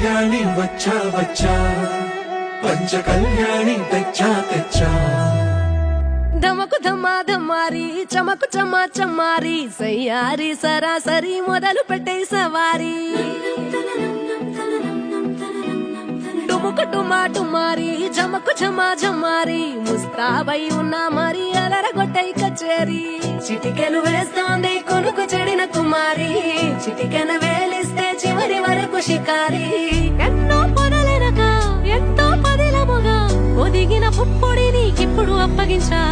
కళ్యాణి వచ్చా వచ్చా పంచ కళ్యాణి తెచ్చా తెచ్చా ధమకు ధమ్మా ధమ్మారి చమకు చమ్మా చమ్మారి సయ్యారి సరాసరి మొదలు పెట్టే సవారి డుముకు డుమా డుమారి జమకు జమా జమ్మారి ముస్తాబై ఉన్నా మరి అలరగొట్టై కచేరి చిటికెను వేస్తోంది కొనుకు చెడిన కుమారి చిటికెను వేలిస్తే చివరి వరకు షికారి ఎన్నో పొదలెనగా ఎంతో పదిలముగా ఒదిగిన పుప్పొడి నీకిప్పుడు అప్పగించా